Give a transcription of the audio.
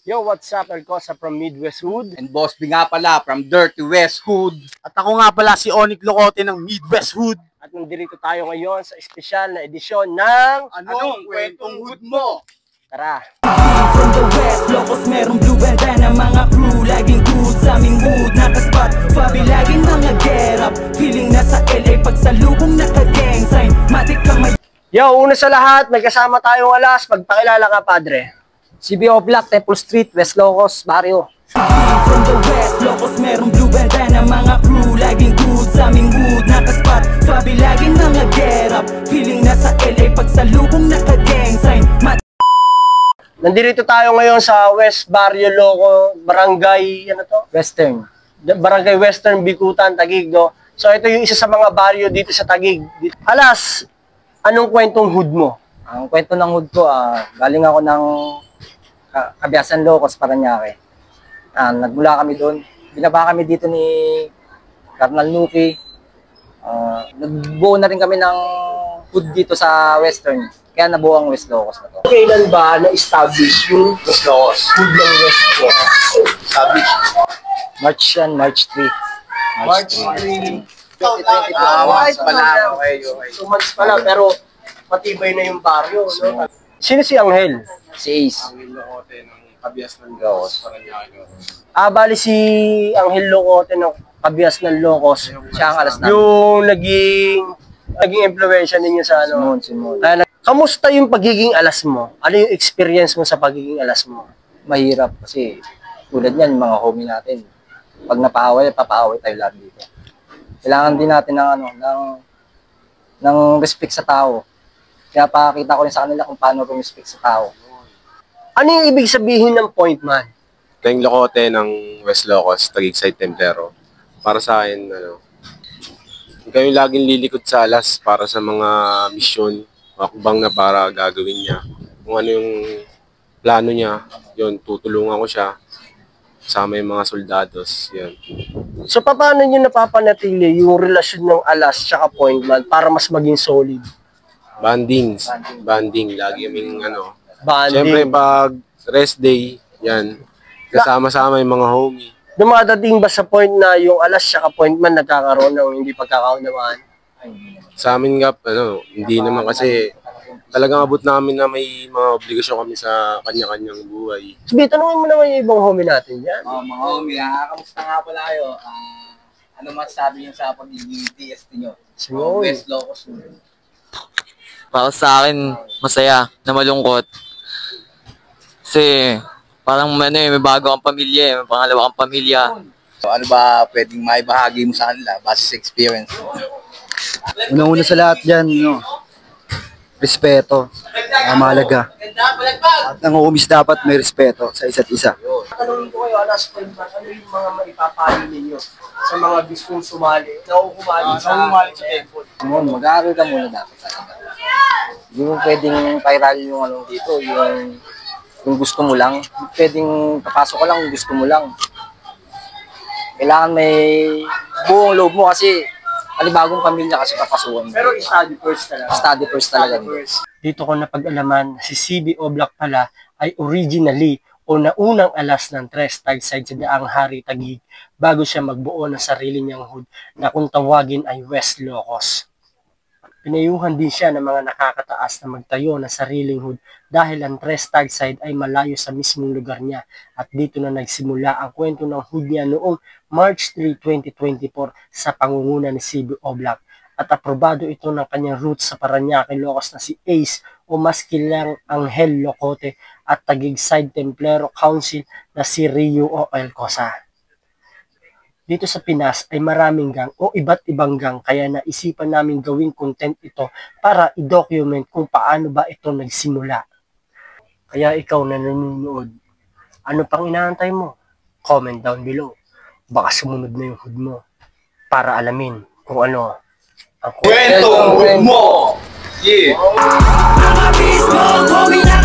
Yo, what's up? Elcosa from Midwest Hood. And Boss B nga pala from Dirty West Hood. At ako nga pala si Onic Locote ng Midwest Hood. At nandito tayo ngayon sa espesyal na edisyon ng Anong kwentong hood mo? Tara! From the West, Locos merong blue bandana. Mga crew, laging good sa aming hood. Nakaspot, Fabi laging mga get up. Feeling nasa LA pagsalubong naka-gang sign. Matik kang may... Yo, una sa lahat, may kasama tayong alas. Magpakilala ka, padre. CBO Black, Temple Street, West Locos, Barrio. From the West, Locos merong blue bandana. Mga crew, laging good sa aming hood. Nakaspot, Fabi laging mga get up. Feeling nasa LA pagsalubong naka-gang sign. Nandito tayo ngayon sa West Barrio Loco, Barangay, ano to? Western. Barangay Western, Bicutan, Taguig, no? So ito yung isa sa mga barrio dito sa Taguig. Alas, anong kwentong hood mo? Ang kwento ng hood ko, galing ako ng Cabiasan Locos, Parañaque. Nagmula kami doon. Binaba kami dito ni Colonel Nuki. Nagbuo na rin kami ng hood dito sa Western. Kaya nabuo ang West Locos na to. Kailan ba na-establish yung West Locos. hood ng West Locos? Establish. March yan, March 3. March 3, 2022. Months pala. Okay. So months pala, pero matibay na yung baryo, no? Sino si Angel? Si Ace. Ang Locote ng Kabias ng Locos. Bali si Angel Locote ng Kabias ng Locos. Siya ang alas namin. Yung naging impluwensya ninyo sa ano. Simon. Kamusta yung pagiging alas mo? Ano yung experience mo sa pagiging alas mo? Mahirap kasi tulad yan, yung mga homie natin. Pag napaaway, papaaway tayo lahat dito. Kailangan din natin ng respect sa tao. Kaya pakita ko rin sa kanila kung paano respect sa tao. Ano yung ibig sabihin ng point man? Ito yung Locote ng West Locos, Taguig Side Templero. Para sa akin, kayo laging lilikod sa alas para sa mga misyon, makubang na para gagawin niya. Kung ano yung plano niya, yun, tutulungan ko siya. Kasama yung mga soldados, yun. So paano nyo napapanatili yung relasyon ng alas tsaka point man para mas maging solid? Banding, lagi kaming Banding. Siyempre pag rest day, yan, kasama-sama yung mga homie. Dumadating ba sa point na yung alas tsaka point man nagkakaroon ng hindi pagkakaunawaan? Sa amin nga, hindi naman kasi talagang abot namin na may mga obligasyon kami sa kanya-kanyang buhay. Sabi, tanungin mo naman yung ibang homie natin yan. Mga homie, kamusta nga pala kayo? Ano masasabi niyo sa pagiging TST niyo? Siguro. West Locos. Para sa akin, masaya na malungkot. Kasi parang may bago kang pamilya, may pangalawa kang pamilya. So ano ba pwedeng maibahagi mo sa kanila base sa experience mo? Una-una sa lahat dyan, respeto. Mahalaga. At ang umis dapat may respeto sa isa't isa. Tanungin ko kayo, alas point man, ano yung mga maipapayo ninyo sa mga gustong sumali? Nauumali sa temple. Mag-aaral ka muna dapat. Hindi mo pwedeng viral yung dito, yung gusto mo lang. Pwedeng papasok ka lang kung gusto mo lang. Kailangan may buong loob mo kasi alibagong pamilya kasi papasukan mo. Pero study first talaga. Study first talaga. Dito ko napag-alaman si CBO Black pala ay originally o naunang alas ng Tres Tagside sa Daang Hari Taguig bago siya magbuo ng sarili niyang hood na kung tawagin ay West Locos. Pinayuhan din siya ng mga nakakataas na magtayo ng sariling hood dahil ang Tres Tagside ay malayo sa mismong lugar niya at dito na nagsimula ang kwento ng hood niya noong March 3, 2024 sa pangunguna ni CBO Black at aprobado ito ng kanyang roots sa Parañaque, Locos na si Ace o mas kilang Angel Locote at Taguig Side Templero Council na si Rio o Elcosa. Dito sa Pinas ay maraming gang o iba't ibang gang kaya naisipan namin gawing content ito para i-document kung paano ba ito nagsimula. Kaya ikaw na nanonood, ano pang inaantay mo? Comment down below. Baka sumunod na yung hood mo para alamin kung ano ang Kwentong hood mo! Yeah! Mga bismo, homie na